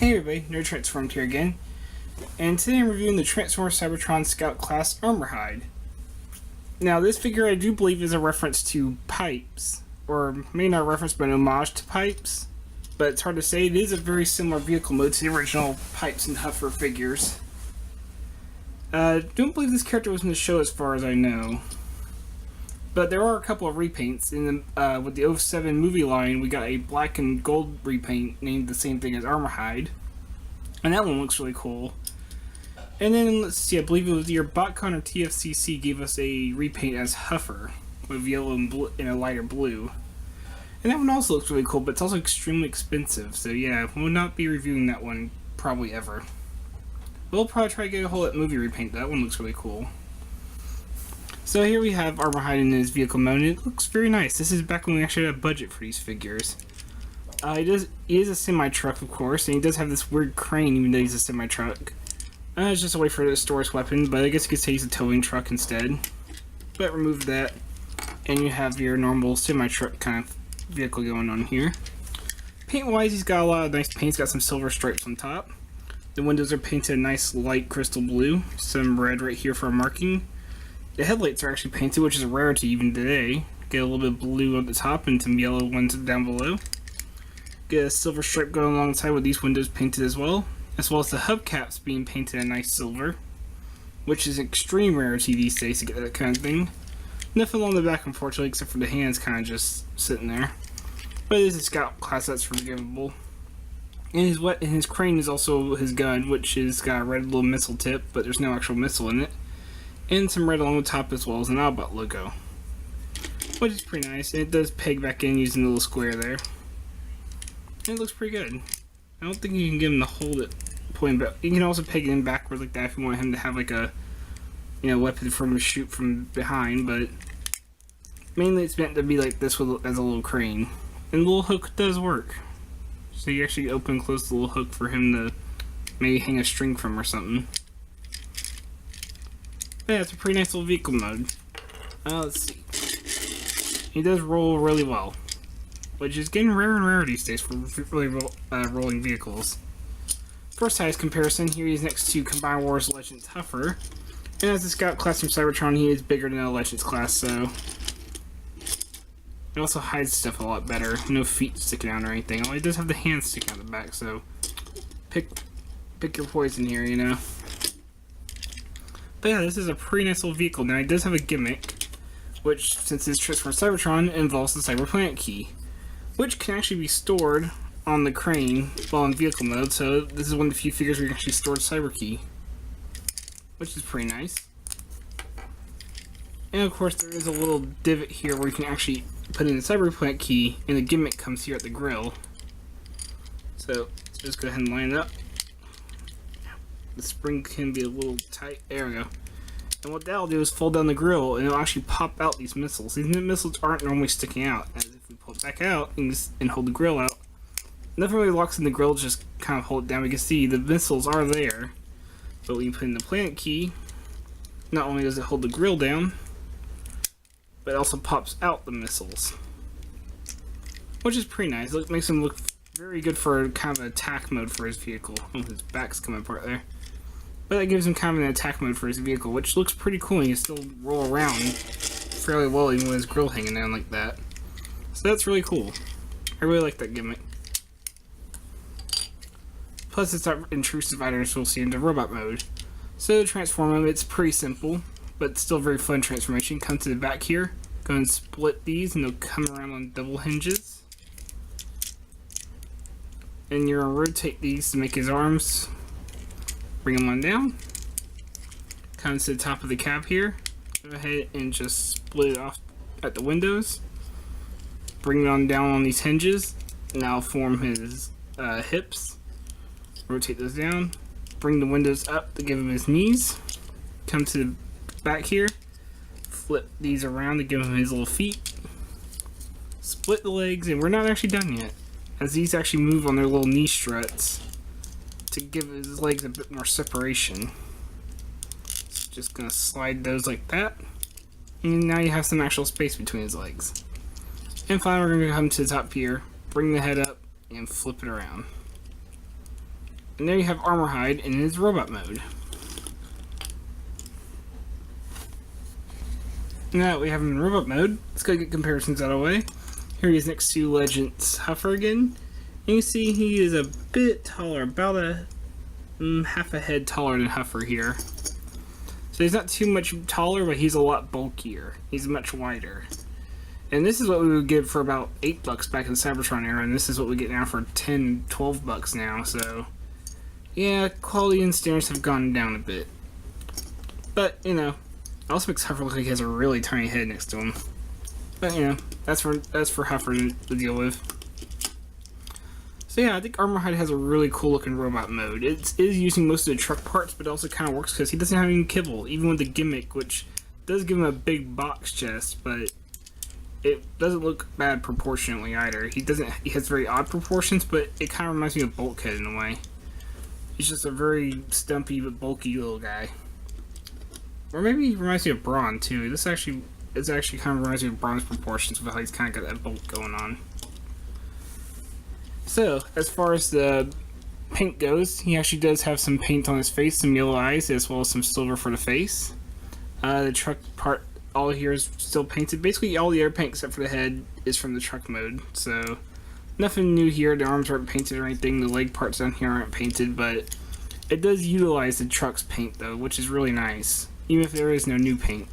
Hey everybody, Nerd Transformed here again, and today I'm reviewing the Transformer Cybertron Scout Class Armorhide. Now this figure I do believe is a reference to Pipes, or maybe not a reference but an homage to Pipes, but it's hard to say. It is a very similar vehicle mode to the original Pipes and Huffer figures. Don't believe this character was in the show as far as I know. But there are a couple of repaints. With the 07 movie line, we got a black and gold repaint named the same thing as Armorhide. And that one looks really cool. And then, let's see, I believe it was either BotCon or TFCC gave us a repaint as Huffer, with yellow and, and a lighter blue. And that one also looks really cool, but it's also extremely expensive. So yeah, we'll not be reviewing that one probably ever. We'll probably try to get a hold of that movie repaint. That one looks really cool. So here we have Armorhide in his vehicle mode, and it looks very nice. This is back when we actually had a budget for these figures. He is a semi-truck, of course, and he does have this weird crane even though he's a semi-truck. It's just a way for it to store his weapon, but I guess you could say he's a towing truck instead. But remove that, and you have your normal semi-truck kind of vehicle going on here. Paint-wise, he's got a lot of nice paint. He's got some silver stripes on top. The windows are painted a nice light crystal blue. Some red right here for a marking. The headlights are actually painted, which is a rarity even today. Get a little bit of blue on the top and some yellow ones down below. Get a silver stripe going alongside with these windows painted as well as the hubcaps being painted a nice silver, which is an extreme rarity these days to get that kind of thing. Nothing along the back, unfortunately, except for the hands kind of just sitting there. But it is a Scout class, that's forgivable. And his crane is also his gun, which has got a red little missile tip, but there's no actual missile in it. And some red along the top as well as an Autobot logo, which is pretty nice. And it does peg back in using the little square there. And it looks pretty good. I don't think you can get him to hold it pointing back. You can also peg it in backwards like that if you want him to have like a weapon for him to shoot from behind, but mainly it's meant to be like this with, as a little crane. And the little hook does work. So you actually open and close the little hook for him to maybe hang a string from or something. Yeah, it's a pretty nice little vehicle mode. Let's see. He does roll really well, which is getting rarer and rarer these days for really rolling vehicles. For size comparison, here he is next to Combined Wars Legends Huffer, and as a Scout class from Cybertron, he is bigger than a Legends class, so it also hides stuff a lot better. No feet sticking out or anything. Although he does have the hands sticking out the back, so pick your poison here, you know. But yeah, this is a pretty nice little vehicle. Now, it does have a gimmick, which, since it's Transformer Cybertron, involves the Cyber Planet Key, which can actually be stored on the crane while in vehicle mode, so this is one of the few figures where you can actually store the Cyber Key, which is pretty nice. And of course, there is a little divot here where you can actually put in the Cyber Planet Key, and the gimmick comes here at the grill. So, let's just go ahead and line it up. The spring can be a little tight. There we go. And what that'll do is fold down the grill and it'll actually pop out these missiles. These missiles aren't normally sticking out. As if we pull it back out and hold the grill out, nothing really locks in the grill, just kind of hold it down. We can see the missiles are there. But when you put in the planet key, not only does it hold the grill down, but it also pops out the missiles. Which is pretty nice. It makes him look very good for kind of an attack mode for his vehicle. Oh, his back's coming apart there. But that gives him kind of an attack mode for his vehicle, which looks pretty cool. He can still roll around fairly well even with his grill hanging down like that. So that's really cool. I really like that gimmick. Plus it's not intrusive items we'll see into robot mode. So to transform him, it's pretty simple, but still very fun transformation. Come to the back here, go and split these and they'll come around on double hinges. And you're going to rotate these to make his arms. Bring them on down. Come to the top of the cab here. Go ahead and just split it off at the windows. Bring it on down on these hinges. Now form his hips. Rotate those down. Bring the windows up to give him his knees. Come to the back here. Flip these around to give him his little feet. Split the legs, and we're not actually done yet, as these actually move on their little knee struts to give his legs a bit more separation. Just gonna slide those like that, and now you have some actual space between his legs. And finally, we're gonna come to the top here, bring the head up, and flip it around. And there you have Armorhide in his robot mode. Now that we have him in robot mode, let's go get comparisons out of the way. Here he is next to Legends Huffer again. And you see he is a bit taller, about a half a head taller than Huffer here. So he's not too much taller, but he's a lot bulkier. He's much wider. And this is what we would get for about $8 back in the Cybertron era, and this is what we get now for $10, $12 now, so... yeah, quality and standards have gone down a bit. But, you know, it also makes Huffer look like he has a really tiny head next to him. But, you know, that's for Huffer to deal with. So yeah, I think Armorhide has a really cool looking robot mode. It is using most of the truck parts, but it also kind of works because he doesn't have any kibble, even with the gimmick, which does give him a big box chest, but it doesn't look bad proportionally either. He has very odd proportions, but it kind of reminds me of Bulkhead in a way. He's just a very stumpy but bulky little guy. Or maybe he reminds me of Brawn too. This actually kind of reminds me of Brawn's proportions with how he's kind of got that bulk going on. So, as far as the paint goes, he actually does have some paint on his face, some yellow eyes, as well as some silver for the face. The truck part, all here is still painted. Basically, all the air paint except for the head is from the truck mode. So, nothing new here. The arms aren't painted or anything. The leg parts down here aren't painted, but it does utilize the truck's paint, though, which is really nice, even if there is no new paint.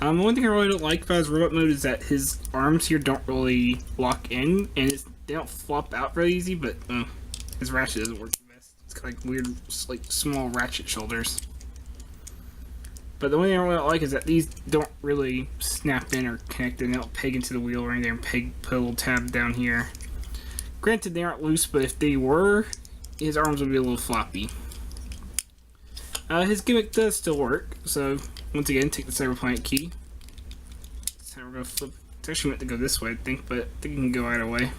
One thing I really don't like about his robot mode is that his arms here don't really lock in, and they don't flop out very easy, but his ratchet doesn't work the best. It's got like weird, like small ratchet shoulders. But the only thing I really don't like is that these don't really snap in or connect, and they don't peg into the wheel or anything, put a little tab down here. Granted, they aren't loose, but if they were, his arms would be a little floppy. His gimmick does still work, so once again, take the Cyberplanet key. So we're going to flip. It's actually meant to go this way, I think, but I think it can go either way.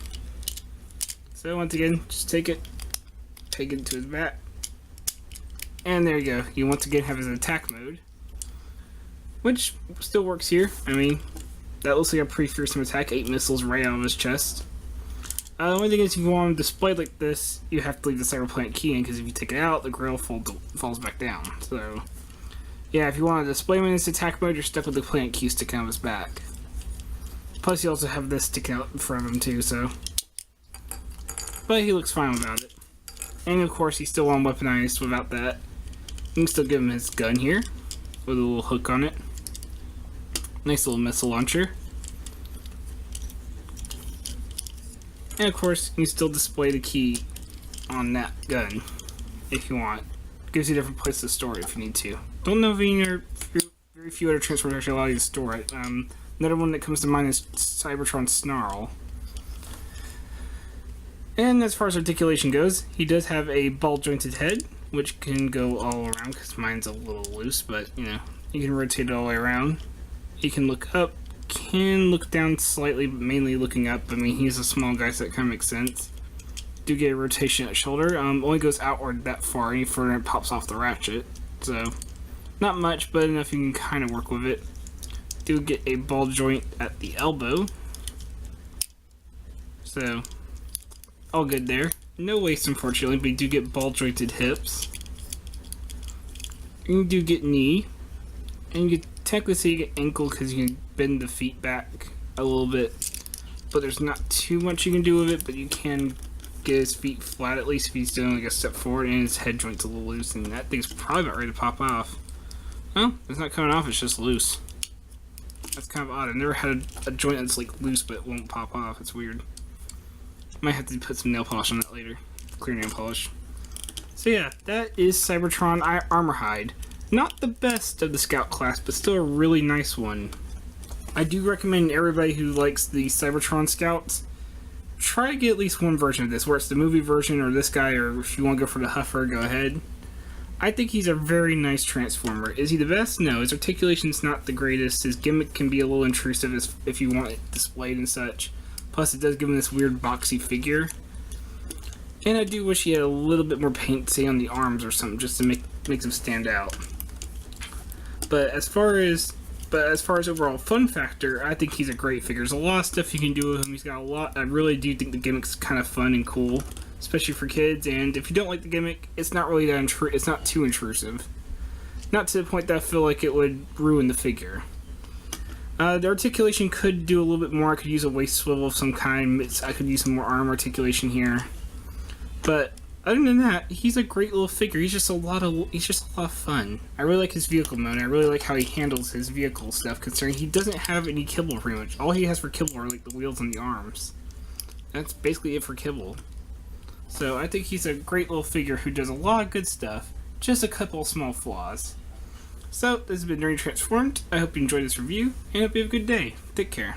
So once again, just take it, peg it into his back, and there you go. You once again have his attack mode, which still works here. I mean, that looks like a pretty fearsome attack. 8 missiles right out of his chest. The only thing is, if you want him displayed like this, you have to leave the Cyberplanet key in, because if you take it out, the grill falls back down. So, yeah, if you want to display him in this attack mode, you're stuck with the planet key sticking out of his back. Plus, you also have this sticking out in front of him, too, so... but he looks fine without it. And, of course, he's still unweaponized without that. You can still give him his gun here, with a little hook on it. Nice little missile launcher. And of course, you can still display the key on that gun if you want. Gives you a different place to store it if you need to. Don't know if very few other transporters actually allow you to store it. Another one that comes to mind is Cybertron Snarl. And as far as articulation goes, he does have a ball-jointed head, which can go all around because mine's a little loose, but you know, you can rotate it all the way around. He can look up. Can look down slightly, but mainly looking up. I mean, he's a small guy, so that kind of makes sense. Do get a rotation at shoulder. Only goes outward that far. Any further, it pops off the ratchet. So, not much, but enough you can kind of work with it. Do get a ball joint at the elbow. So, all good there. No waist, unfortunately, but you do get ball jointed hips. And you do get knee. And you technically say you get ankle because you can bend the feet back a little bit, but there's not too much you can do with it, but you can get his feet flat at least if he's doing like a step forward, and his head joint's a little loose, and that thing's probably about ready to pop off. Well, it's not coming off, it's just loose. That's kind of odd. I've never had a joint that's like loose but it won't pop off. It's weird. Might have to put some nail polish on that later. Clear nail polish. So yeah, that is Cybertron Armorhide. Not the best of the Scout class, but still a really nice one. I do recommend everybody who likes the Cybertron Scouts, try to get at least one version of this, where it's the movie version or this guy, or if you want to go for the Huffer, go ahead. I think he's a very nice Transformer. Is he the best? No, his articulation's not the greatest. His gimmick can be a little intrusive if you want it displayed and such. Plus, it does give him this weird boxy figure. And I do wish he had a little bit more paint, say, on the arms or something, just to make him stand out. But as far as overall fun factor, I think he's a great figure. There's a lot of stuff you can do with him. He's got a lot. I really do think the gimmick's kind of fun and cool. especially for kids. And if you don't like the gimmick, it's not really that it's not too intrusive. Not to the point that I feel like it would ruin the figure. The articulation could do a little bit more. I could use a waist swivel of some kind. I could use some more arm articulation here. But other than that, he's a great little figure. He's just a lot of fun. I really like his vehicle mode. I really like how he handles his vehicle stuff, considering he doesn't have any kibble pretty much. All he has for kibble are like the wheels and the arms. That's basically it for kibble. So I think he's a great little figure who does a lot of good stuff. Just a couple small flaws. So, this has been Nerdy Transformed. I hope you enjoyed this review, and I hope you have a good day. Take care.